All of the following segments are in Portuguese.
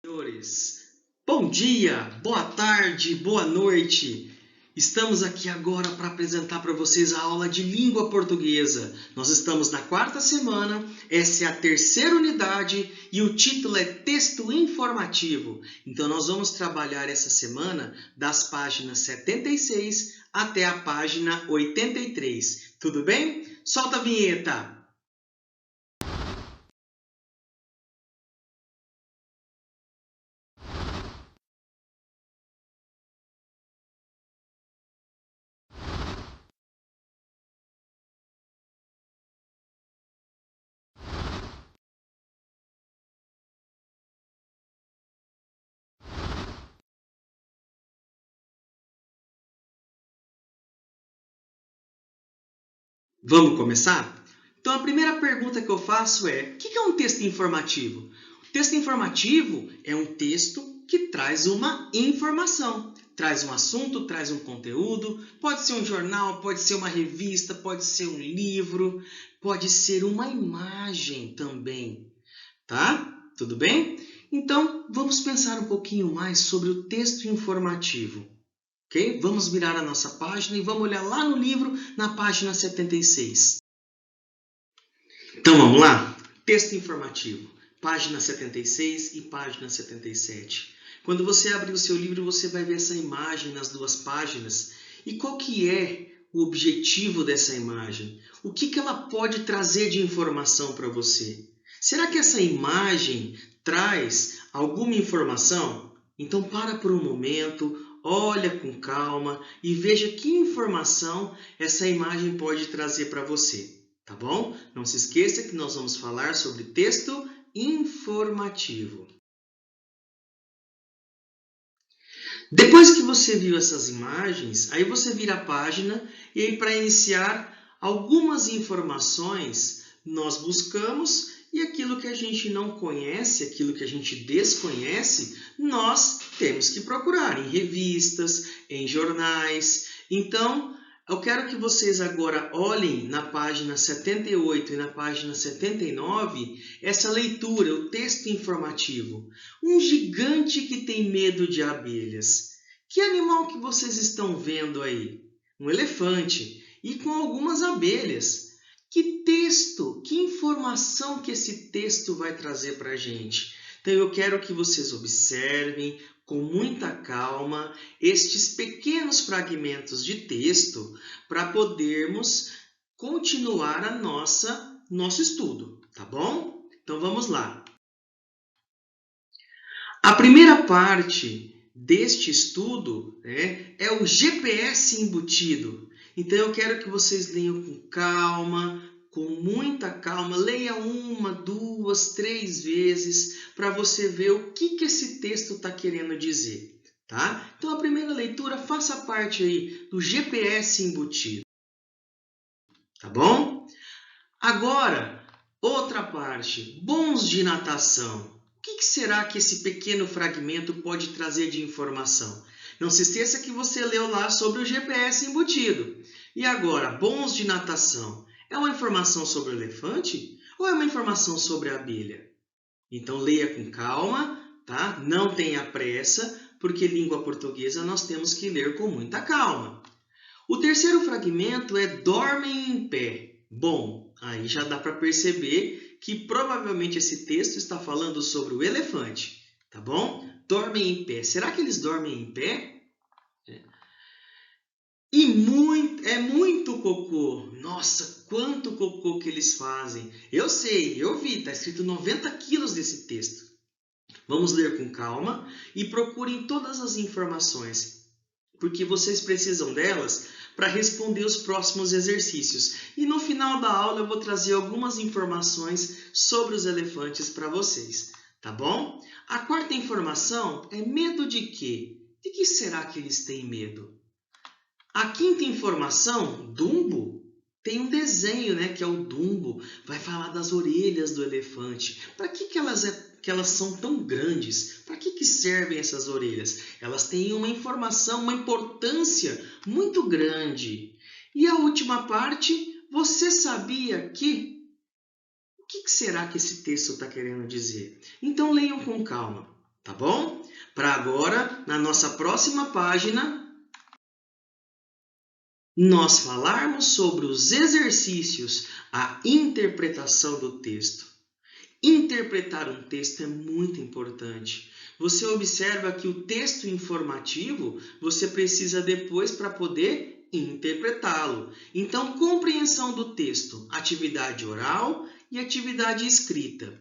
Senhores, bom dia, boa tarde, boa noite. Estamos aqui agora para apresentar para vocês a aula de língua portuguesa. Nós estamos na quarta semana, essa é a terceira unidade e o título é Texto Informativo. Então nós vamos trabalhar essa semana das páginas 76 até a página 83. Tudo bem? Solta a vinheta! Vamos começar? Então, a primeira pergunta que eu faço é: o que é um texto informativo? O texto informativo é um texto que traz uma informação. Traz um assunto, traz um conteúdo. Pode ser um jornal, pode ser uma revista, pode ser um livro, pode ser uma imagem também. Tá? Tudo bem? Então, vamos pensar um pouquinho mais sobre o texto informativo. Ok? Vamos virar a nossa página e vamos olhar lá no livro, na página 76. Então, vamos lá? Texto informativo, página 76 e página 77. Quando você abrir o seu livro, você vai ver essa imagem nas duas páginas. E qual que é o objetivo dessa imagem? O que ela pode trazer de informação para você? Será que essa imagem traz alguma informação? Então, para por um momento, olha com calma e veja que informação essa imagem pode trazer para você. Tá bom? Não se esqueça que nós vamos falar sobre texto informativo. Depois que você viu essas imagens, aí você vira a página e aí para iniciar algumas informações nós buscamos e aquilo que a gente não conhece, aquilo que a gente desconhece, nós temos que procurar em revistas, em jornais. Então, eu quero que vocês agora olhem na página 78 e na página 79 essa leitura, o texto informativo. Um gigante que tem medo de abelhas. Que animal que vocês estão vendo aí? Um elefante e com algumas abelhas. Que texto, que informação que esse texto vai trazer para a gente? Então eu quero que vocês observem com muita calma estes pequenos fragmentos de texto para podermos continuar nosso estudo, tá bom? Então vamos lá. A primeira parte deste estudo é o GPS embutido. Então eu quero que vocês leiam com calma, com muita calma, leia uma, duas, três vezes para você ver o que esse texto está querendo dizer. Tá? Então a primeira leitura faça parte aí do GPS embutido. Tá bom? Agora, outra parte, bons de natação. O que será que esse pequeno fragmento pode trazer de informação? Não se esqueça que você leu lá sobre o GPS embutido. E agora, bons de natação. É uma informação sobre o elefante ou é uma informação sobre a abelha? Então, leia com calma, tá? Não tenha pressa, porque língua portuguesa nós temos que ler com muita calma. O terceiro fragmento é dormem em pé. Bom, aí já dá para perceber que provavelmente esse texto está falando sobre o elefante, tá bom? Dormem em pé. Será que eles dormem em pé? E é muito cocô. Nossa, quanto cocô que eles fazem. Eu sei, eu vi, está escrito 90 quilos desse texto. Vamos ler com calma e procurem todas as informações, porque vocês precisam delas para responder os próximos exercícios. E no final da aula eu vou trazer algumas informações sobre os elefantes para vocês, tá bom? A quarta informação é medo de quê? De que será que eles têm medo? A quinta informação, Dumbo, tem um desenho, que é o Dumbo. Vai falar das orelhas do elefante. Para que elas são tão grandes? Para que servem essas orelhas? Elas têm uma informação, uma importância muito grande. E a última parte, você sabia que... O que será que esse texto está querendo dizer? Então leiam com calma, tá bom? Para agora, na nossa próxima página, nós falarmos sobre os exercícios, a interpretação do texto. Interpretar um texto é muito importante. Você observa que o texto informativo, você precisa depois para poder interpretá-lo. Então, compreensão do texto, atividade oral e atividade escrita.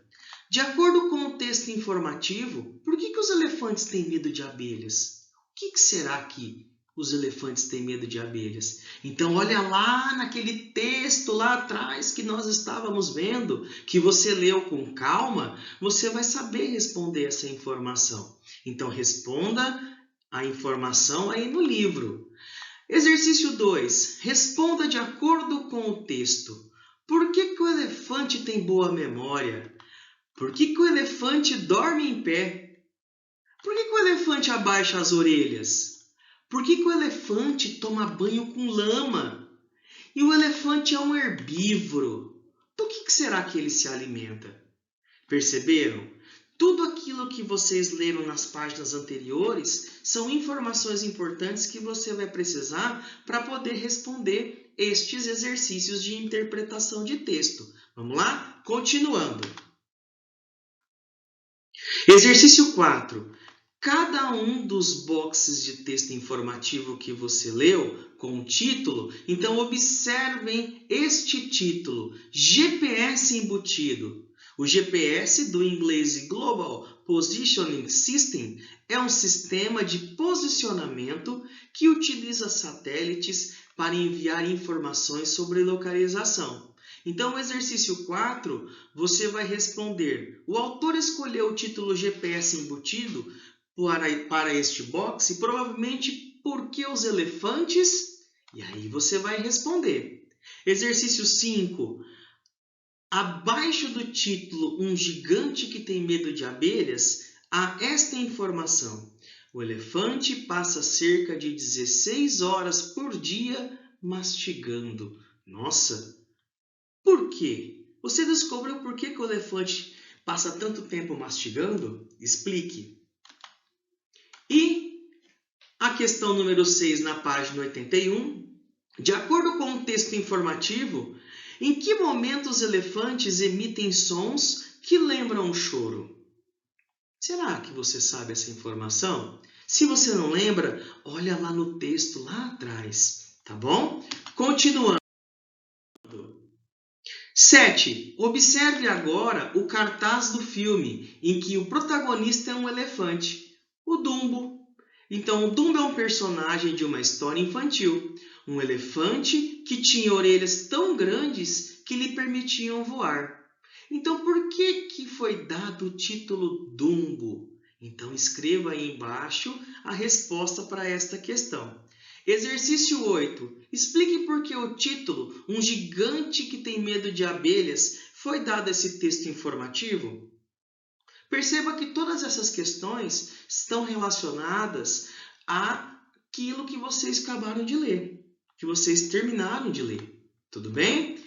De acordo com o texto informativo, por que os elefantes têm medo de abelhas? O que será que os elefantes têm medo de abelhas? Então, olha lá naquele texto lá atrás que nós estávamos vendo, que você leu com calma, você vai saber responder essa informação. Então, responda a informação aí no livro. Exercício 2. Responda de acordo com o texto. Por que o elefante tem boa memória? Por que o elefante dorme em pé? Por que o elefante abaixa as orelhas? Por que o elefante toma banho com lama? E o elefante é um herbívoro. Do que será que ele se alimenta? Perceberam? Tudo aquilo que vocês leram nas páginas anteriores são informações importantes que você vai precisar para poder responder estes exercícios de interpretação de texto. Vamos lá? Continuando. Exercício 4. Cada um dos boxes de texto informativo que você leu com o título, então observem este título, GPS embutido. O GPS, do inglês Global Positioning System, é um sistema de posicionamento que utiliza satélites para enviar informações sobre localização. Então, no exercício 4, você vai responder: o autor escolheu o título GPS embutido para este box e provavelmente porque os elefantes? E aí você vai responder. Exercício 5. Abaixo do título Um gigante que tem medo de abelhas, há esta informação: o elefante passa cerca de 16 horas por dia mastigando. Nossa! Por quê? Você descobriu por que o elefante passa tanto tempo mastigando? Explique. E a questão número 6, na página 81. De acordo com o texto informativo, em que momento os elefantes emitem sons que lembram um choro? Será que você sabe essa informação? Se você não lembra, olha lá no texto lá atrás, tá bom? Continuando. 7. Observe agora o cartaz do filme, em que o protagonista é um elefante, o Dumbo. Então, o Dumbo é um personagem de uma história infantil, um elefante que tinha orelhas tão grandes que lhe permitiam voar. Então, por que foi dado o título Dumbo? Então, escreva aí embaixo a resposta para esta questão. Exercício 8. Explique por que o título Um gigante que tem medo de abelhas foi dado a esse texto informativo. Perceba que todas essas questões estão relacionadas àquilo que vocês acabaram de ler, que vocês terminaram de ler. Tudo bem?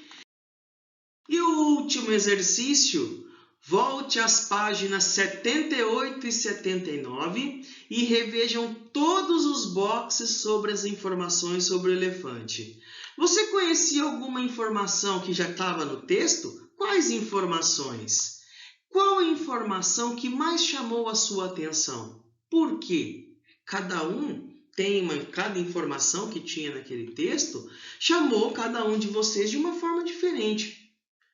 E o último exercício, volte às páginas 78 e 79 e revejam todos os boxes sobre as informações sobre o elefante. Você conhecia alguma informação que já estava no texto? Quais informações? Qual a informação que mais chamou a sua atenção? Por quê? Cada informação que tinha naquele texto chamou cada um de vocês de uma forma diferente.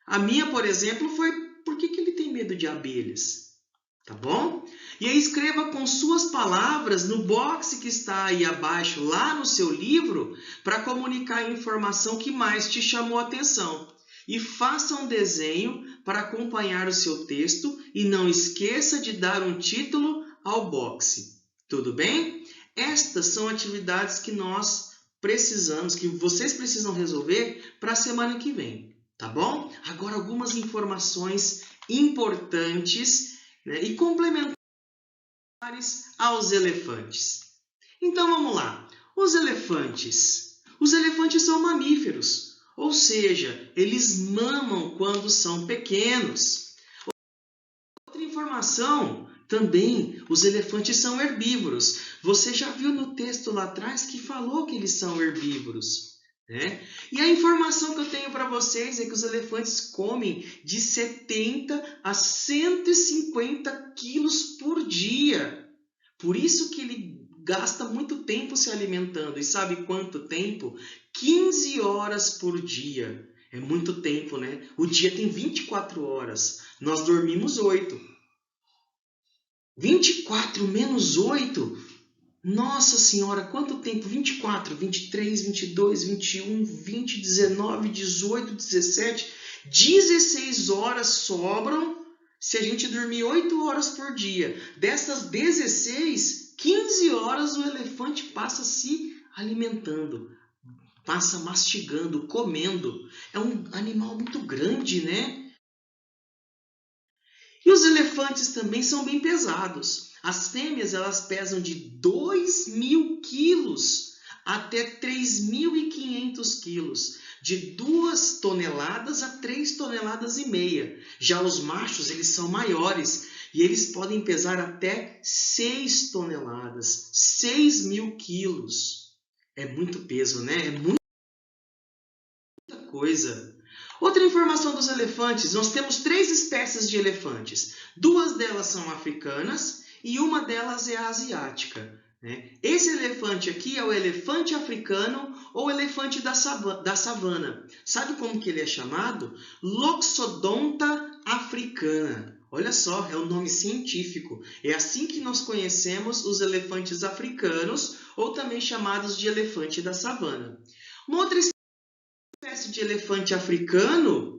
A minha, por exemplo, foi por que ele tem medo de abelhas? Tá bom? E aí escreva com suas palavras no box que está aí abaixo, lá no seu livro, para comunicar a informação que mais te chamou a atenção. E faça um desenho para acompanhar o seu texto e não esqueça de dar um título ao box. Tudo bem? Estas são atividades que nós precisamos, que vocês precisam resolver para a semana que vem. Tá bom? Agora algumas informações importantes, né, e complementares aos elefantes. Então vamos lá. Os elefantes são mamíferos, ou seja, eles mamam quando são pequenos. Outra informação Também os elefantes são herbívoros. Você já viu no texto lá atrás que falou que eles são herbívoros, né? E a informação que eu tenho para vocês é que os elefantes comem de 70 a 150 quilos por dia. Por isso que ele gasta muito tempo se alimentando. E sabe quanto tempo? 15 horas por dia. É muito tempo, né? O dia tem 24 horas. Nós dormimos 8. 24 menos 8? Nossa Senhora, quanto tempo? 24, 23, 22, 21, 20, 19, 18, 17, 16 horas sobram se a gente dormir 8 horas por dia. Dessas 16, 15 horas o elefante passa se alimentando, passa mastigando, comendo. É um animal muito grande, né? E os elefantes também são bem pesados. As fêmeas elas pesam de 2.000 quilos até 3.500 quilos. De 2 toneladas a 3 toneladas e meia. Já os machos eles são maiores e eles podem pesar até 6 toneladas, 6.000 quilos. É muito peso, né? É muita coisa. Outra informação dos elefantes, nós temos 3 espécies de elefantes. 2 delas são africanas e uma delas é asiática, né? Esse elefante aqui é o elefante africano ou elefante da savana. Sabe como que ele é chamado? Loxodonta africana. Olha só, é o nome científico. É assim que nós conhecemos os elefantes africanos ou também chamados de elefante da savana. Uma outra espécie de elefante africano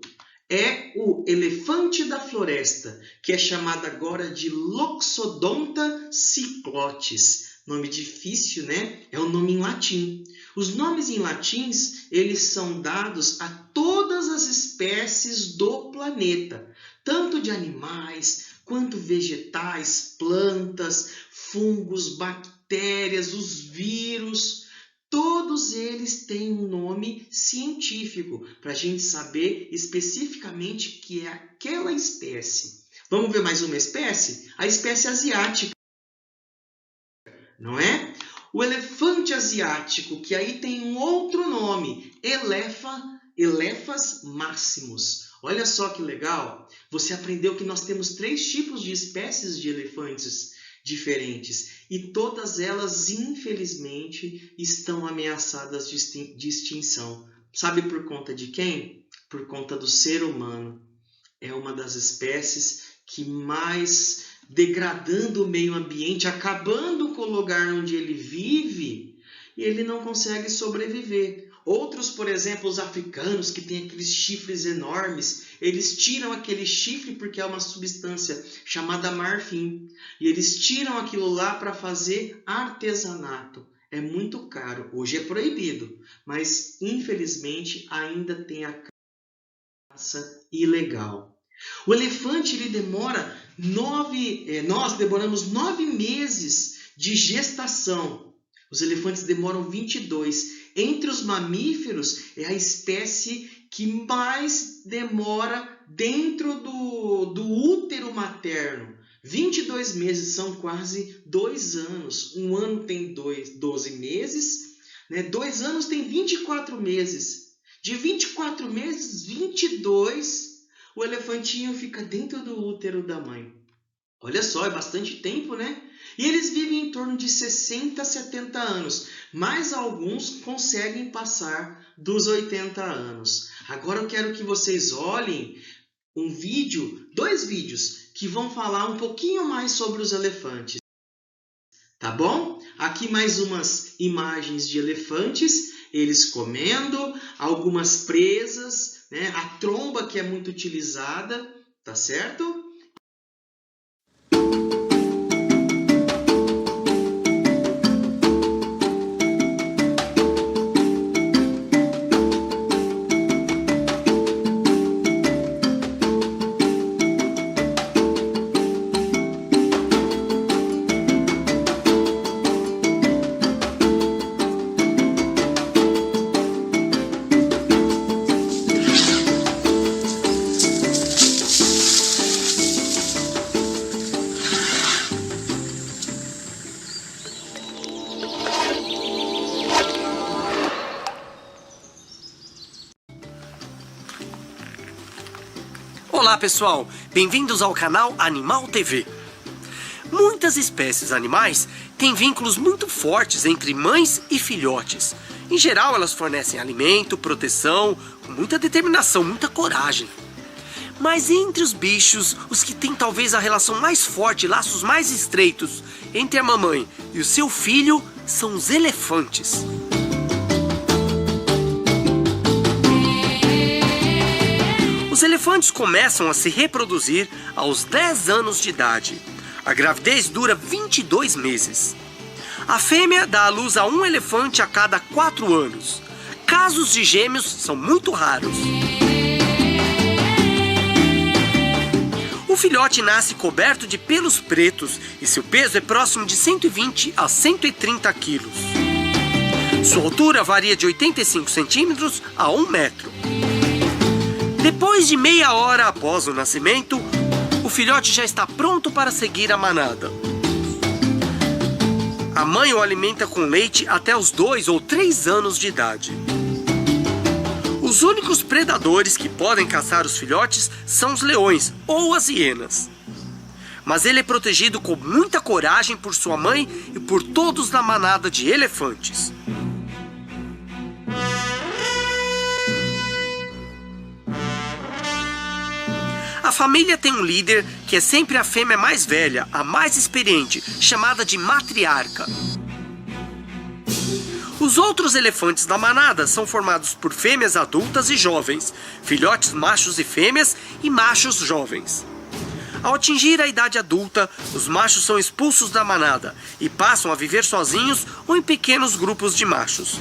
é o elefante da floresta, que é chamado agora de Loxodonta cyclotis. Nome difícil, né? É um nome em latim. Os nomes em latins, eles são dados a todas as espécies do planeta, tanto de animais, quanto vegetais, plantas, fungos, bactérias, os vírus. Todos eles têm um nome científico para a gente saber especificamente que é aquela espécie. Vamos ver mais uma espécie? A espécie asiática, não é? O elefante asiático, que aí tem um outro nome, Elephas maximus. Olha só que legal! Você aprendeu que nós temos 3 tipos de espécies de elefantes diferentes e todas elas, infelizmente, estão ameaçadas de extinção. Sabe por conta de quem? Por conta do ser humano. É uma das espécies que mais degradando o meio ambiente, acabando com o lugar onde ele vive, e ele não consegue sobreviver. Outros, por exemplo, os africanos, que têm aqueles chifres enormes, eles tiram aquele chifre porque é uma substância chamada marfim. E eles tiram aquilo lá para fazer artesanato. É muito caro. Hoje é proibido, mas infelizmente ainda tem a caça ilegal. O elefante ele demora nós demoramos 9 meses de gestação. Os elefantes demoram 22. Entre os mamíferos, é a espécie que mais demora dentro do útero materno. 22 meses são quase 2 anos. Um ano tem 12 meses, né? 2 anos tem 24 meses. De 24 meses, 22, o elefantinho fica dentro do útero da mãe. Olha só, é bastante tempo, né? E eles vivem em torno de 60 a 70 anos, mas alguns conseguem passar dos 80 anos. Agora eu quero que vocês olhem dois vídeos, que vão falar um pouquinho mais sobre os elefantes. Tá bom? Aqui mais umas imagens de elefantes, eles comendo, algumas presas, né? A tromba que é muito utilizada, tá certo? Olá pessoal, bem-vindos ao canal Animal TV. Muitas espécies animais têm vínculos muito fortes entre mães e filhotes. Em geral, elas fornecem alimento, proteção, com muita determinação, muita coragem. Mas entre os bichos, os que têm talvez a relação mais forte, laços mais estreitos entre a mamãe e o seu filho, são os elefantes. Os elefantes começam a se reproduzir aos 10 anos de idade. A gravidez dura 22 meses. A fêmea dá à luz a um elefante a cada 4 anos. Casos de gêmeos são muito raros. O filhote nasce coberto de pelos pretos e seu peso é próximo de 120 a 130 quilos. Sua altura varia de 85 centímetros a 1 metro. Depois de meia hora após o nascimento, o filhote já está pronto para seguir a manada. A mãe o alimenta com leite até os 2 ou 3 anos de idade. Os únicos predadores que podem caçar os filhotes são os leões ou as hienas. Mas ele é protegido com muita coragem por sua mãe e por todos da manada de elefantes. A família tem um líder que é sempre a fêmea mais velha, a mais experiente, chamada de matriarca. Os outros elefantes da manada são formados por fêmeas adultas e jovens, filhotes machos e fêmeas e machos jovens. Ao atingir a idade adulta, os machos são expulsos da manada e passam a viver sozinhos ou em pequenos grupos de machos.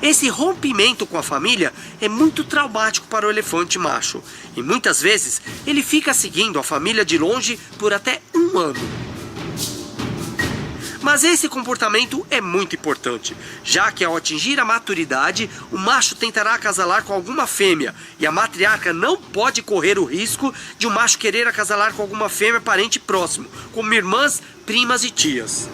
Esse rompimento com a família é muito traumático para o elefante macho e muitas vezes ele fica seguindo a família de longe por até 1 ano. Mas esse comportamento é muito importante, já que ao atingir a maturidade, o macho tentará acasalar com alguma fêmea e a matriarca não pode correr o risco de o macho querer acasalar com alguma fêmea parente próximo, como irmãs, primas e tias.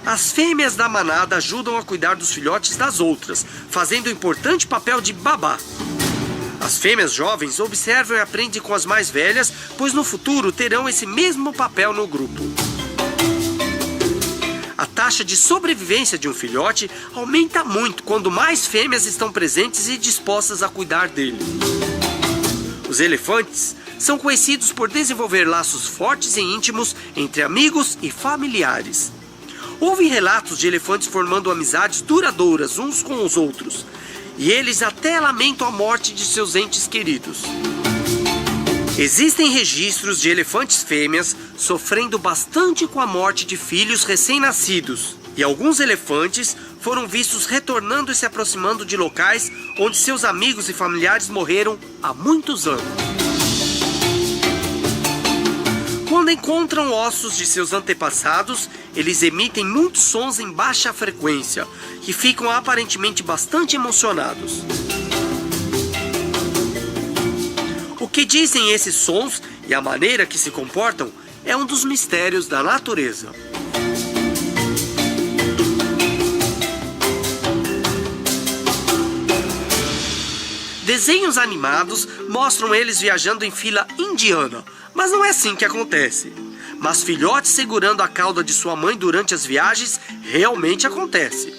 As fêmeas da manada ajudam a cuidar dos filhotes das outras, fazendo o importante papel de babá. As fêmeas jovens observam e aprendem com as mais velhas, pois no futuro terão esse mesmo papel no grupo. A taxa de sobrevivência de um filhote aumenta muito quando mais fêmeas estão presentes e dispostas a cuidar dele. Os elefantes são conhecidos por desenvolver laços fortes e íntimos entre amigos e familiares. Houve relatos de elefantes formando amizades duradouras uns com os outros, e eles até lamentam a morte de seus entes queridos. Existem registros de elefantes fêmeas sofrendo bastante com a morte de filhos recém-nascidos, e alguns elefantes foram vistos retornando e se aproximando de locais onde seus amigos e familiares morreram há muitos anos. Quando encontram ossos de seus antepassados, eles emitem muitos sons em baixa frequência, que ficam aparentemente bastante emocionados. O que dizem esses sons e a maneira que se comportam é um dos mistérios da natureza. Desenhos animados mostram eles viajando em fila indiana, mas não é assim que acontece. Mas filhotes segurando a cauda de sua mãe durante as viagens realmente acontece.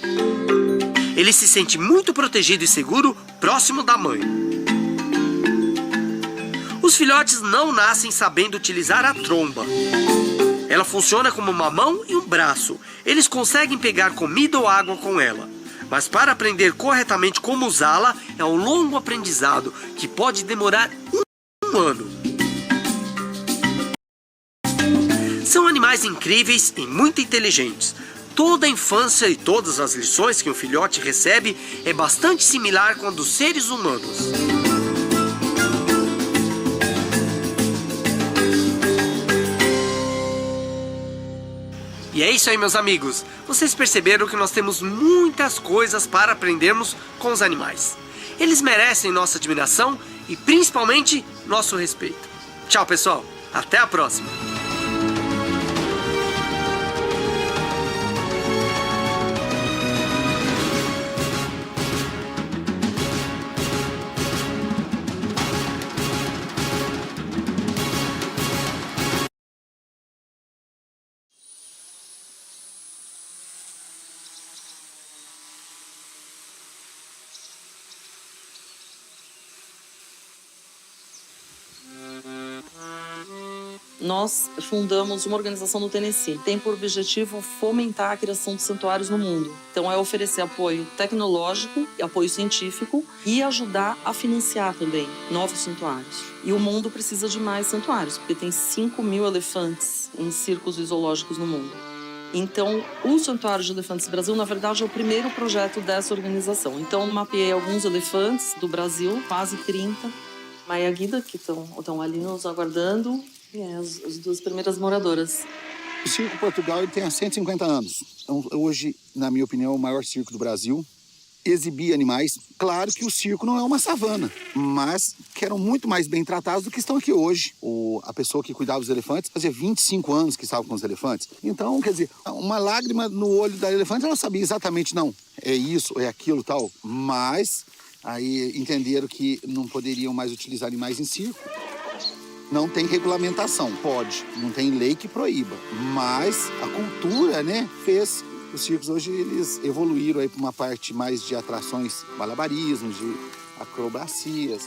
Ele se sente muito protegido e seguro próximo da mãe. Os filhotes não nascem sabendo utilizar a tromba. Ela funciona como uma mão e um braço. Eles conseguem pegar comida ou água com ela. Mas para aprender corretamente como usá-la é um longo aprendizado que pode demorar um ano. São animais incríveis e muito inteligentes. Toda a infância e todas as lições que um filhote recebe é bastante similar com a dos seres humanos. E é isso aí, meus amigos. Vocês perceberam que nós temos muitas coisas para aprendermos com os animais. Eles merecem nossa admiração e principalmente nosso respeito. Tchau, pessoal. Até a próxima. nós fundamos uma organização no Tennessee. Tem por objetivo fomentar a criação de santuários no mundo. Então é oferecer apoio tecnológico, apoio científico e ajudar a financiar também novos santuários. E o mundo precisa de mais santuários, porque tem 5.000 elefantes em circos e zoológicos no mundo. Então, o Santuário de Elefantes Brasil, na verdade, é o primeiro projeto dessa organização. Então, mapeei alguns elefantes do Brasil, quase 30. Maia Guida, que estão ali nos aguardando, e as duas primeiras moradoras. O Circo Portugal ele tem há 150 anos. Então, hoje, na minha opinião, é o maior circo do Brasil. Exibir animais. Claro que o circo não é uma savana, mas que eram muito mais bem tratados do que estão aqui hoje. A pessoa que cuidava dos elefantes fazia 25 anos que estava com os elefantes. Então, quer dizer, uma lágrima no olho da elefante, ela sabia exatamente, não, é isso, é aquilo, tal. Mas aí entenderam que não poderiam mais utilizar animais em circo. Não tem regulamentação, pode, não tem lei que proíba. Mas a cultura, né, fez. Os circos hoje eles evoluíram aí para uma parte mais de atrações, malabarismos, de acrobacias.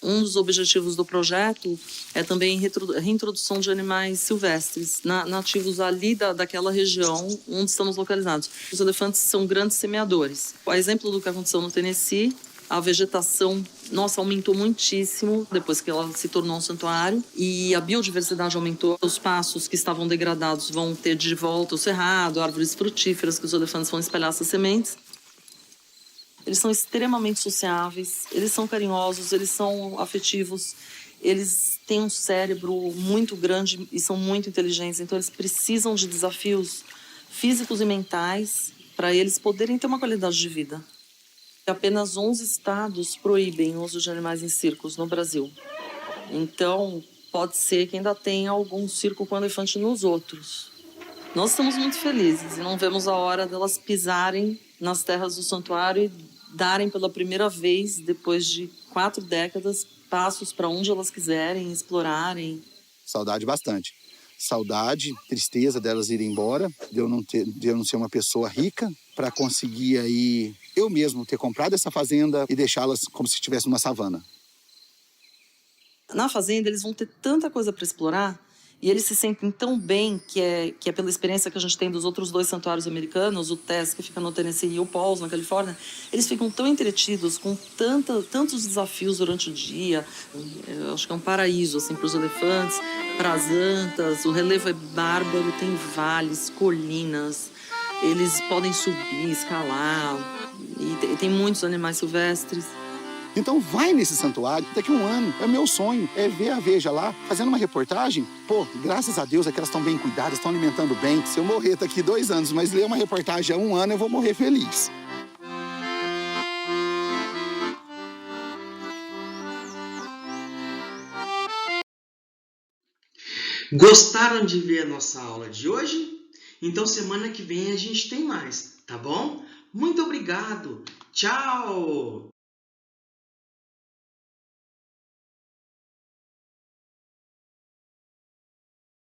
Um dos objetivos do projeto é também a reintrodução de animais silvestres, nativos ali daquela região onde estamos localizados. Os elefantes são grandes semeadores. A exemplo do que aconteceu no Tennessee, a vegetação, aumentou muitíssimo depois que ela se tornou um santuário e a biodiversidade aumentou. Os pastos que estavam degradados vão ter de volta o cerrado, árvores frutíferas que os elefantes vão espalhar essas sementes. Eles são extremamente sociáveis, eles são carinhosos, eles são afetivos, eles têm um cérebro muito grande e são muito inteligentes, então eles precisam de desafios físicos e mentais para eles poderem ter uma qualidade de vida. Apenas 11 estados proíbem o uso de animais em circos no Brasil. Então, pode ser que ainda tenha algum circo com elefante nos outros. Nós estamos muito felizes e não vemos a hora delas pisarem nas terras do santuário e darem pela primeira vez, depois de 4 décadas, passos para onde elas quiserem, explorarem. Saudade bastante. Saudade, tristeza delas irem embora, de eu não ser uma pessoa rica, para conseguir aí eu mesmo ter comprado essa fazenda e deixá-las como se estivesse numa savana. Na fazenda eles vão ter tanta coisa para explorar e eles se sentem tão bem que é pela experiência que a gente tem dos outros 2 santuários americanos, o Tess, que fica no Tennessee, e o Paul's, na Califórnia, eles ficam tão entretidos com tantos desafios durante o dia. Eu acho que é um paraíso assim, para os elefantes, para as antas. O relevo é bárbaro, tem vales, colinas, eles podem subir, escalar, e tem muitos animais silvestres. Então vai nesse santuário, daqui a um ano, é meu sonho, é ver a Veja lá, fazendo uma reportagem. Pô, graças a Deus é que elas estão bem cuidadas, estão alimentando bem. Se eu morrer daqui 2 anos, mas ler uma reportagem há 1 ano, eu vou morrer feliz. Gostaram de ver a nossa aula de hoje? Então semana que vem a gente tem mais, tá bom? Muito obrigado! Tchau!